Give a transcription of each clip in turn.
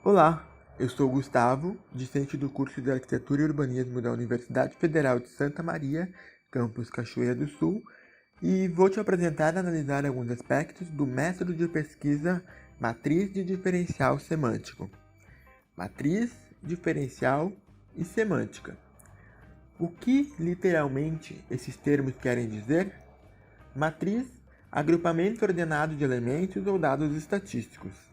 Olá, eu sou o Gustavo, discente do curso de Arquitetura e Urbanismo da Universidade Federal de Santa Maria, campus Cachoeira do Sul, e vou te apresentar e analisar alguns aspectos do método de pesquisa Matriz de Diferencial Semântico. Matriz, diferencial e semântica. O que literalmente esses termos querem dizer? Matriz, agrupamento ordenado de elementos ou dados estatísticos.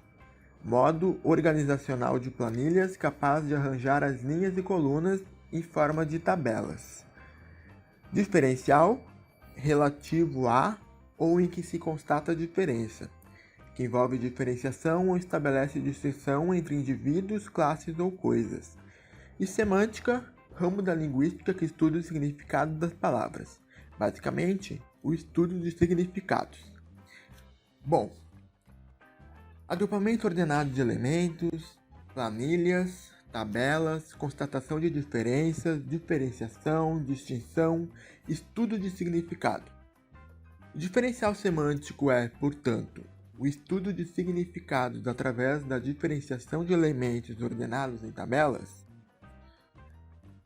Modo organizacional de planilhas capaz de arranjar as linhas e colunas em forma de tabelas. Diferencial, relativo a ou em que se constata a diferença, que envolve diferenciação ou estabelece distinção entre indivíduos, classes ou coisas. E semântica, ramo da linguística que estuda o significado das palavras. Basicamente, o estudo de significados. Bom, agrupamento ordenado de elementos, planilhas, tabelas, constatação de diferenças, diferenciação, distinção, estudo de significado. O diferencial semântico é, portanto, o estudo de significados através da diferenciação de elementos ordenados em tabelas.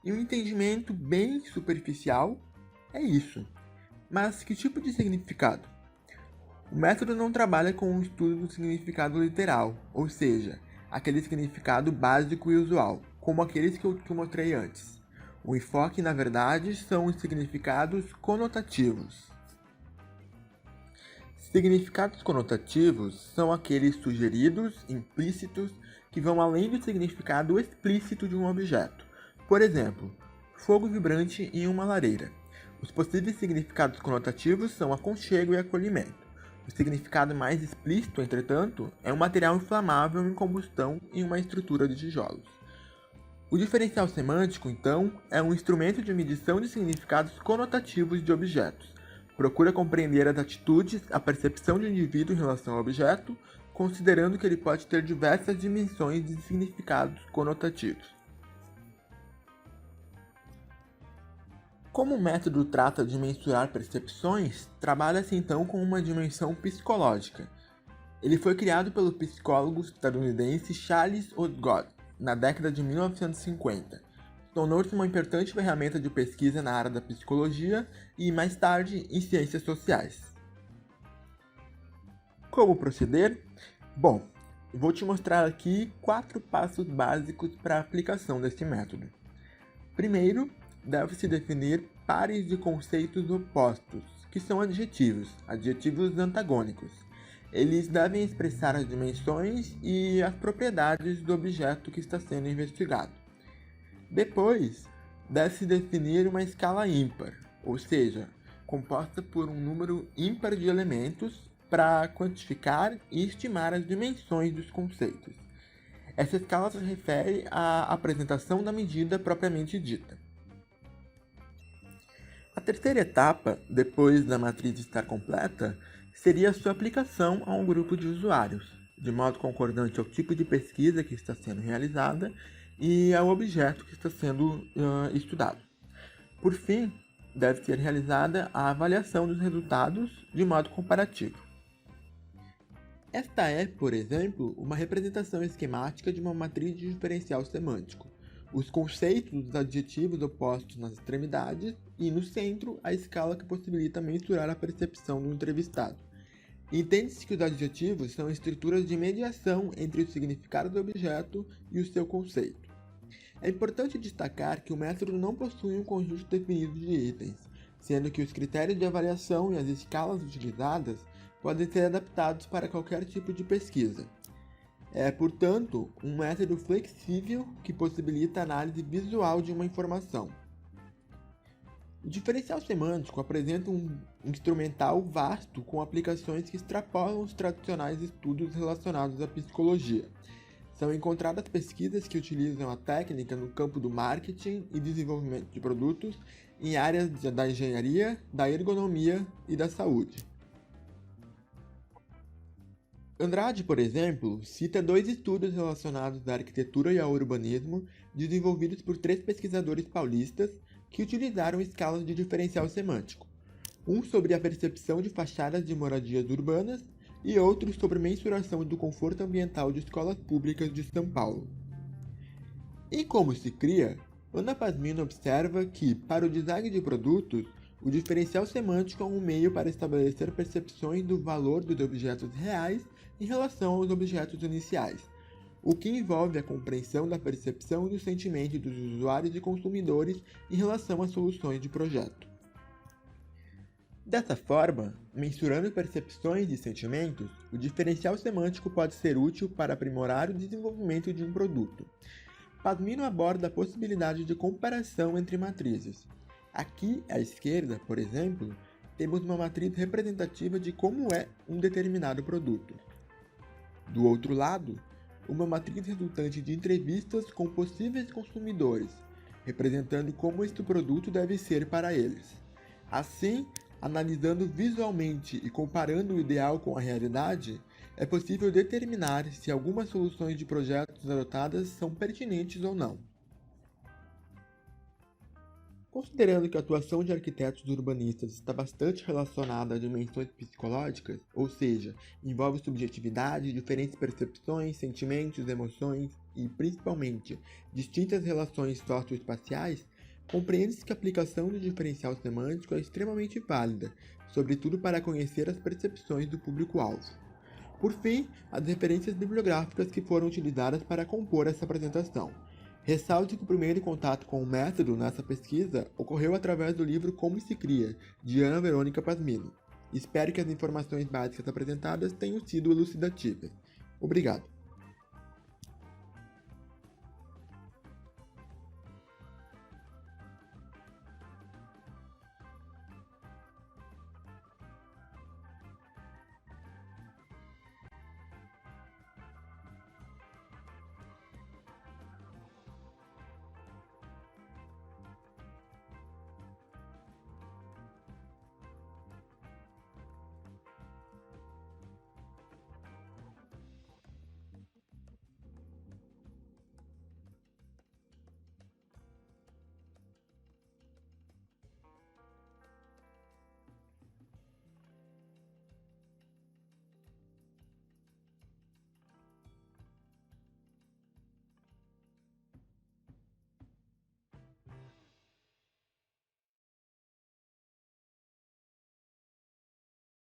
E um entendimento bem superficial é isso. Mas que tipo de significado? O método não trabalha com o estudo do significado literal, ou seja, aquele significado básico e usual, como aqueles que eu mostrei antes. O enfoque, na verdade, são os significados conotativos. Significados conotativos são aqueles sugeridos, implícitos, que vão além do significado explícito de um objeto. Por exemplo, fogo vibrante em uma lareira. Os possíveis significados conotativos são aconchego e acolhimento. O significado mais explícito, entretanto, é um material inflamável em combustão em uma estrutura de tijolos. O diferencial semântico, então, é um instrumento de medição de significados conotativos de objetos. Procura compreender as atitudes, a percepção de um indivíduo em relação ao objeto, considerando que ele pode ter diversas dimensões de significados conotativos. Como o método trata de mensurar percepções, trabalha-se então com uma dimensão psicológica. Ele foi criado pelo psicólogo estadunidense Charles Osgood na década de 1950. Tornou-se uma importante ferramenta de pesquisa na área da psicologia e, mais tarde, em ciências sociais. Como proceder? Bom, vou te mostrar aqui 4 passos básicos para a aplicação deste método. Primeiro, deve-se definir pares de conceitos opostos, que são adjetivos antagônicos. Eles devem expressar as dimensões e as propriedades do objeto que está sendo investigado. Depois, deve-se definir uma escala ímpar, ou seja, composta por um número ímpar de elementos para quantificar e estimar as dimensões dos conceitos. Essa escala se refere à apresentação da medida propriamente dita. A terceira etapa, depois da matriz estar completa, seria a sua aplicação a um grupo de usuários, de modo concordante ao tipo de pesquisa que está sendo realizada e ao objeto que está sendo estudado. Por fim, deve ser realizada a avaliação dos resultados de modo comparativo. Esta é, por exemplo, uma representação esquemática de uma matriz de diferencial semântico. Os conceitos dos adjetivos opostos nas extremidades e, no centro, a escala que possibilita mensurar a percepção do entrevistado. Entende-se que os adjetivos são estruturas de mediação entre o significado do objeto e o seu conceito. É importante destacar que o método não possui um conjunto definido de itens, sendo que os critérios de avaliação e as escalas utilizadas podem ser adaptados para qualquer tipo de pesquisa. É, portanto, um método flexível que possibilita a análise visual de uma informação. O diferencial semântico apresenta um instrumental vasto com aplicações que extrapolam os tradicionais estudos relacionados à psicologia. São encontradas pesquisas que utilizam a técnica no campo do marketing e desenvolvimento de produtos em áreas da engenharia, da ergonomia e da saúde. Andrade, por exemplo, cita 2 estudos relacionados à arquitetura e ao urbanismo desenvolvidos por 3 pesquisadores paulistas que utilizaram escalas de diferencial semântico. Um sobre a percepção de fachadas de moradias urbanas e outros sobre mensuração do conforto ambiental de escolas públicas de São Paulo. Em Como se cria, Ana Pasmino observa que, para o design de produtos, o diferencial semântico é um meio para estabelecer percepções do valor dos objetos reais em relação aos objetos iniciais, o que envolve a compreensão da percepção e do sentimento dos usuários e consumidores em relação às soluções de projeto. Dessa forma, mensurando percepções e sentimentos, o diferencial semântico pode ser útil para aprimorar o desenvolvimento de um produto. Pasmino aborda a possibilidade de comparação entre matrizes. Aqui, à esquerda, por exemplo, temos uma matriz representativa de como é um determinado produto. Do outro lado, uma matriz resultante de entrevistas com possíveis consumidores, representando como este produto deve ser para eles. Assim, analisando visualmente e comparando o ideal com a realidade, é possível determinar se algumas soluções de projetos adotadas são pertinentes ou não. Considerando que a atuação de arquitetos urbanistas está bastante relacionada a dimensões psicológicas, ou seja, envolve subjetividade, diferentes percepções, sentimentos, emoções e, principalmente, distintas relações socioespaciais, compreende-se que a aplicação do diferencial semântico é extremamente válida, sobretudo para conhecer as percepções do público-alvo. Por fim, as referências bibliográficas que foram utilizadas para compor essa apresentação. Ressalte que o primeiro contato com o método nessa pesquisa ocorreu através do livro Como se cria, de Ana Verônica Pasmino. Espero que as informações básicas apresentadas tenham sido elucidativas. Obrigado.